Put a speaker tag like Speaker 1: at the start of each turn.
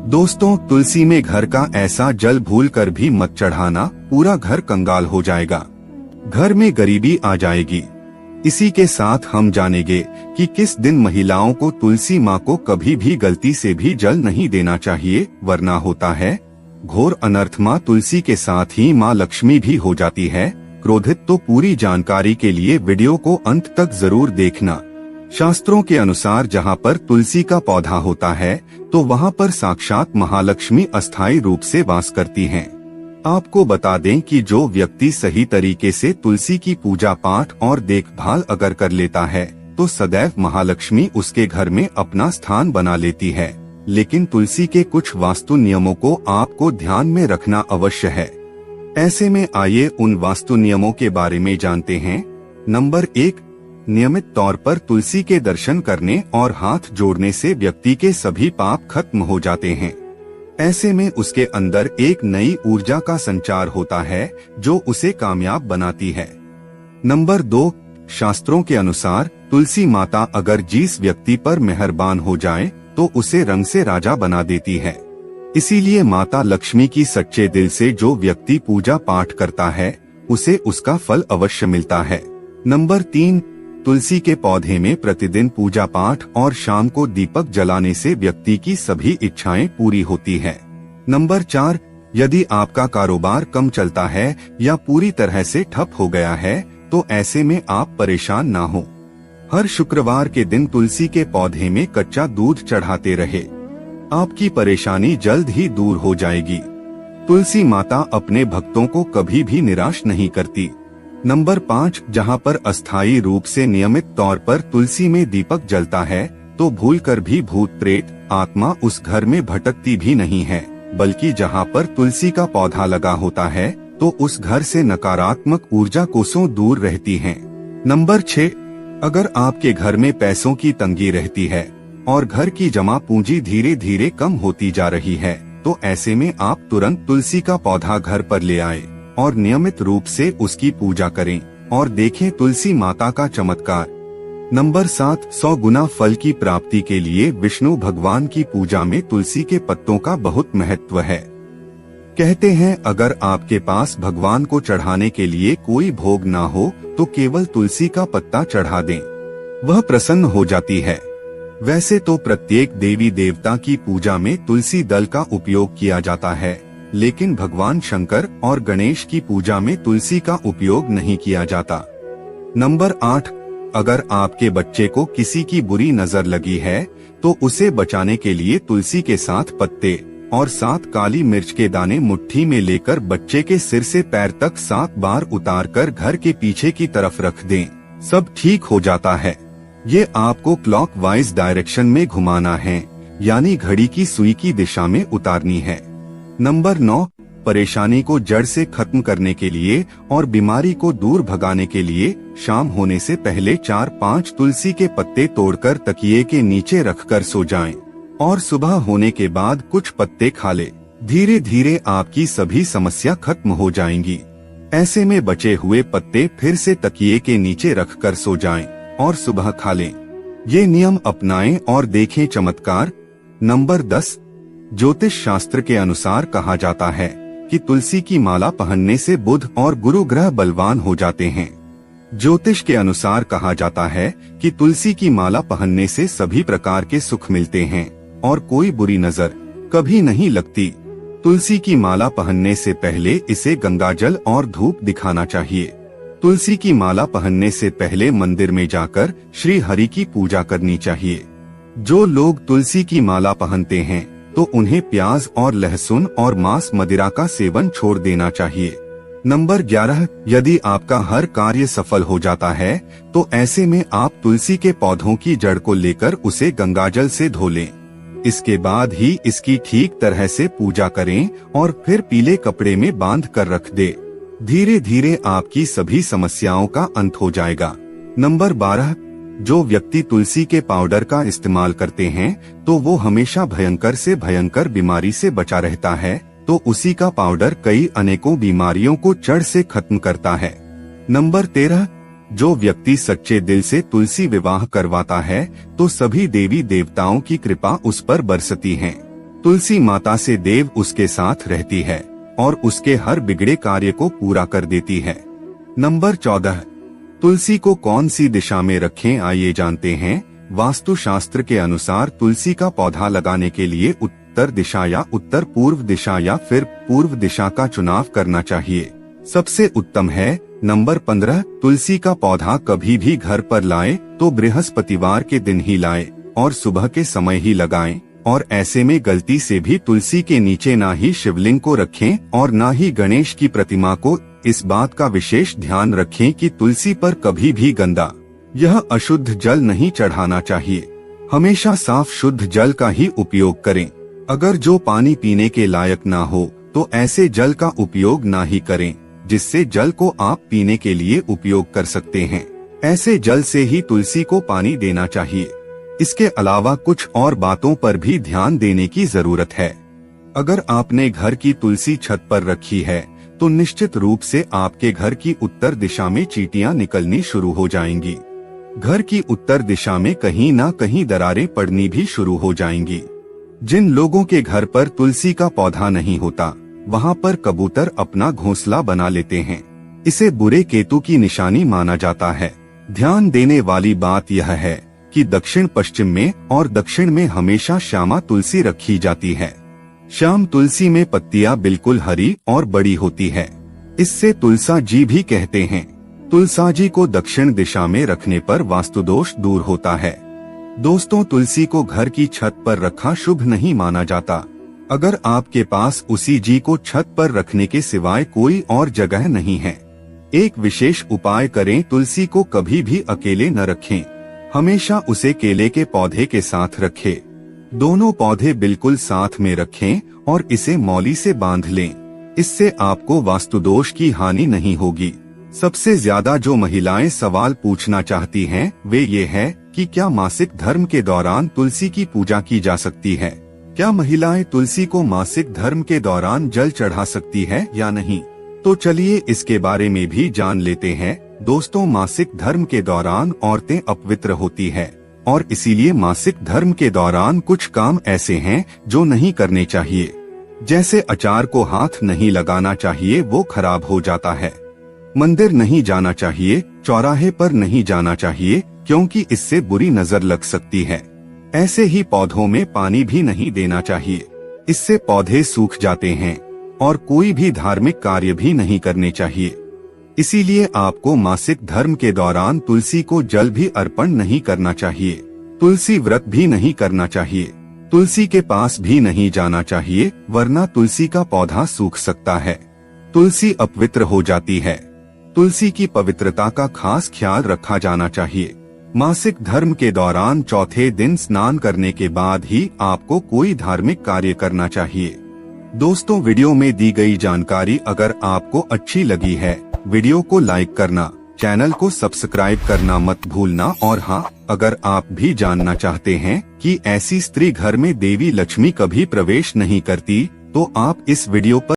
Speaker 1: दोस्तों, तुलसी में घर का ऐसा जल भूल कर भी मत चढ़ाना, पूरा घर कंगाल हो जाएगा, घर में गरीबी आ जाएगी। इसी के साथ हम जानेंगे कि किस दिन महिलाओं को तुलसी माँ को कभी भी गलती से भी जल नहीं देना चाहिए, वरना होता है घोर अनर्थ। माँ तुलसी के साथ ही माँ लक्ष्मी भी हो जाती है क्रोधित। तो पूरी जानकारी के लिए वीडियो को अंत तक जरूर देखना। शास्त्रों के अनुसार जहाँ पर तुलसी का पौधा होता है तो वहाँ पर साक्षात महालक्ष्मी अस्थायी रूप से वास करती हैं। आपको बता दें कि जो व्यक्ति सही तरीके से तुलसी की पूजा पाठ और देखभाल अगर कर लेता है तो सदैव महालक्ष्मी उसके घर में अपना स्थान बना लेती है। लेकिन तुलसी के कुछ वास्तु नियमों को आपको ध्यान में रखना अवश्य है। ऐसे में आइए उन वास्तु नियमों के बारे में जानते हैं। नंबर 1, नियमित तौर पर तुलसी के दर्शन करने और हाथ जोड़ने से व्यक्ति के सभी पाप खत्म हो जाते हैं। ऐसे में उसके अंदर एक नई ऊर्जा का संचार होता है जो उसे कामयाब बनाती है। नंबर 2, शास्त्रों के अनुसार तुलसी माता अगर जिस व्यक्ति पर मेहरबान हो जाए तो उसे रंग से राजा बना देती है। इसीलिए माता लक्ष्मी की सच्चे दिल से जो व्यक्ति पूजा पाठ करता है उसे उसका फल अवश्य मिलता है। नंबर 3, तुलसी के पौधे में प्रतिदिन पूजा पाठ और शाम को दीपक जलाने से व्यक्ति की सभी इच्छाएं पूरी होती है। नंबर 4, यदि आपका कारोबार कम चलता है या पूरी तरह से ठप हो गया है तो ऐसे में आप परेशान ना हो। हर शुक्रवार के दिन तुलसी के पौधे में कच्चा दूध चढ़ाते रहे, आपकी परेशानी जल्द ही दूर हो जाएगी। तुलसी माता अपने भक्तों को कभी भी निराश नहीं करती। नंबर 5, जहाँ पर अस्थायी रूप से नियमित तौर पर तुलसी में दीपक जलता है तो भूलकर भी भूत प्रेत आत्मा उस घर में भटकती भी नहीं है, बल्कि जहाँ पर तुलसी का पौधा लगा होता है तो उस घर से नकारात्मक ऊर्जा कोसों दूर रहती है। नंबर 6, अगर आपके घर में पैसों की तंगी रहती है और घर की जमा पूंजी धीरे धीरे कम होती जा रही है तो ऐसे में आप तुरंत तुलसी का पौधा घर पर ले आए और नियमित रूप से उसकी पूजा करें और देखें तुलसी माता का चमत्कार। नंबर 7, 100 गुना फल की प्राप्ति के लिए विष्णु भगवान की पूजा में तुलसी के पत्तों का बहुत महत्व है। कहते हैं अगर आपके पास भगवान को चढ़ाने के लिए कोई भोग ना हो तो केवल तुलसी का पत्ता चढ़ा दें, वह प्रसन्न हो जाती है। वैसे तो प्रत्येक देवी देवता की पूजा में तुलसी दल का उपयोग किया जाता है, लेकिन भगवान शंकर और गणेश की पूजा में तुलसी का उपयोग नहीं किया जाता। नंबर 8, अगर आपके बच्चे को किसी की बुरी नजर लगी है तो उसे बचाने के लिए तुलसी के 7 पत्ते और 7 काली मिर्च के दाने मुट्ठी में लेकर बच्चे के सिर से पैर तक 7 बार उतारकर घर के पीछे की तरफ रख दें, सब ठीक हो जाता है। ये आपको क्लॉकवाइज डायरेक्शन में घुमाना है, यानी घड़ी की सुई की दिशा में उतारनी है। नंबर 9, परेशानी को जड़ से खत्म करने के लिए और बीमारी को दूर भगाने के लिए शाम होने से पहले 4-5 तुलसी के पत्ते तोड़कर तकिए के नीचे रखकर सो जाएं और सुबह होने के बाद कुछ पत्ते खा ले। धीरे धीरे आपकी सभी समस्या खत्म हो जाएंगी। ऐसे में बचे हुए पत्ते फिर से तकिए के नीचे रखकर सो जाएं और सुबह खा लें। ये नियम अपनाएं और देखें चमत्कार। नंबर 10, ज्योतिष शास्त्र के अनुसार कहा जाता है कि तुलसी की माला पहनने से बुध और गुरु ग्रह बलवान हो जाते हैं। ज्योतिष के अनुसार कहा जाता है कि तुलसी की माला पहनने से सभी प्रकार के सुख मिलते हैं और कोई बुरी नजर कभी नहीं लगती। तुलसी की माला पहनने से पहले इसे गंगाजल और धूप दिखाना चाहिए। तुलसी की माला पहनने से पहले मंदिर में जाकर श्री हरि की पूजा करनी चाहिए। जो लोग तुलसी की माला पहनते हैं तो उन्हें प्याज और लहसुन और मांस मदिरा का सेवन छोड़ देना चाहिए। नंबर 11, यदि आपका हर कार्य सफल हो जाता है तो ऐसे में आप तुलसी के पौधों की जड़ को लेकर उसे गंगाजल से धो लें। इसके बाद ही इसकी ठीक तरह से पूजा करें और फिर पीले कपड़े में बांध कर रख दे। धीरे धीरे आपकी सभी समस्याओं का अंत हो जाएगा। नंबर 12, जो व्यक्ति तुलसी के पाउडर का इस्तेमाल करते हैं तो वो हमेशा भयंकर से भयंकर बीमारी से बचा रहता है, तो उसी का पाउडर कई अनेकों बीमारियों को जड़ से खत्म करता है। नंबर 13, जो व्यक्ति सच्चे दिल से तुलसी विवाह करवाता है तो सभी देवी देवताओं की कृपा उस पर बरसती है। तुलसी माता से देव उसके साथ रहती है और उसके हर बिगड़े कार्य को पूरा कर देती है। नंबर 14, तुलसी को कौन सी दिशा में रखें, आइए जानते हैं। वास्तु शास्त्र के अनुसार तुलसी का पौधा लगाने के लिए उत्तर दिशा या उत्तर पूर्व दिशा या फिर पूर्व दिशा का चुनाव करना चाहिए। सबसे उत्तम है। नंबर 15, तुलसी का पौधा कभी भी घर पर लाए तो बृहस्पतिवार के दिन ही लाए और सुबह के समय ही लगाएं, और ऐसे में गलती से भी तुलसी के नीचे ना ही शिवलिंग को रखें और ना ही गणेश की प्रतिमा को। इस बात का विशेष ध्यान रखें कि तुलसी पर कभी भी गंदा यह अशुद्ध जल नहीं चढ़ाना चाहिए। हमेशा साफ शुद्ध जल का ही उपयोग करें। अगर जो पानी पीने के लायक ना हो तो ऐसे जल का उपयोग ना ही करें, जिससे जल को आप पीने के लिए उपयोग कर सकते हैं। ऐसे जल से ही तुलसी को पानी देना चाहिए। इसके अलावा कुछ और बातों पर भी ध्यान देने की जरूरत है। अगर आपने घर की तुलसी छत पर रखी है तो निश्चित रूप से आपके घर की उत्तर दिशा में चींटियां निकलनी शुरू हो जाएंगी। घर की उत्तर दिशा में कहीं ना कहीं दरारें पड़नी भी शुरू हो जाएंगी। जिन लोगों के घर पर तुलसी का पौधा नहीं होता, वहाँ पर कबूतर अपना घोंसला बना लेते हैं। इसे बुरे केतु की निशानी माना जाता है। ध्यान देने वाली बात यह है कि दक्षिण पश्चिम में और दक्षिण में हमेशा श्यामा तुलसी रखी जाती है। श्याम तुलसी में पत्तियां बिल्कुल हरी और बड़ी होती है। इससे तुलसा जी भी कहते हैं। तुलसा जी को दक्षिण दिशा में रखने पर वास्तुदोष दूर होता है। दोस्तों, तुलसी को घर की छत पर रखा शुभ नहीं माना जाता। अगर आपके पास उसी जी को छत पर रखने के सिवाय कोई और जगह नहीं है, एक विशेष उपाय करें। तुलसी को कभी भी अकेले न रखें, हमेशा उसे केले के पौधे के साथ रखें। दोनों पौधे बिल्कुल साथ में रखें और इसे मौली से बांध लें। इससे आपको वास्तुदोष की हानि नहीं होगी। सबसे ज्यादा जो महिलाएं सवाल पूछना चाहती हैं, वे ये है कि क्या मासिक धर्म के दौरान तुलसी की पूजा की जा सकती है? क्या महिलाएं तुलसी को मासिक धर्म के दौरान जल चढ़ा सकती है या नहीं? तो चलिए इसके बारे में भी जान लेते हैं। दोस्तों, मासिक धर्म के दौरान औरतें अपवित्र होती है और इसीलिए मासिक धर्म के दौरान कुछ काम ऐसे हैं जो नहीं करने चाहिए। जैसे अचार को हाथ नहीं लगाना चाहिए, वो खराब हो जाता है। मंदिर नहीं जाना चाहिए, चौराहे पर नहीं जाना चाहिए, क्योंकि इससे बुरी नजर लग सकती है। ऐसे ही पौधों में पानी भी नहीं देना चाहिए, इससे पौधे सूख जाते हैं। और कोई भी धार्मिक कार्य भी नहीं करने चाहिए। इसीलिए आपको मासिक धर्म के दौरान तुलसी को जल भी अर्पण नहीं करना चाहिए। तुलसी व्रत भी नहीं करना चाहिए। तुलसी के पास भी नहीं जाना चाहिए, वरना तुलसी का पौधा सूख सकता है। तुलसी अपवित्र हो जाती है। तुलसी की पवित्रता का खास ख्याल रखा जाना चाहिए। मासिक धर्म के दौरान चौथे दिन स्नान करने के बाद ही आपको कोई धार्मिक कार्य करना चाहिए। दोस्तों, वीडियो में दी गई जानकारी अगर आपको अच्छी लगी है, वीडियो को लाइक करना, चैनल को सब्सक्राइब करना मत भूलना। और हाँ, अगर आप भी जानना चाहते हैं कि ऐसी स्त्री घर में देवी लक्ष्मी कभी प्रवेश नहीं करती, तो आप इस वीडियो पर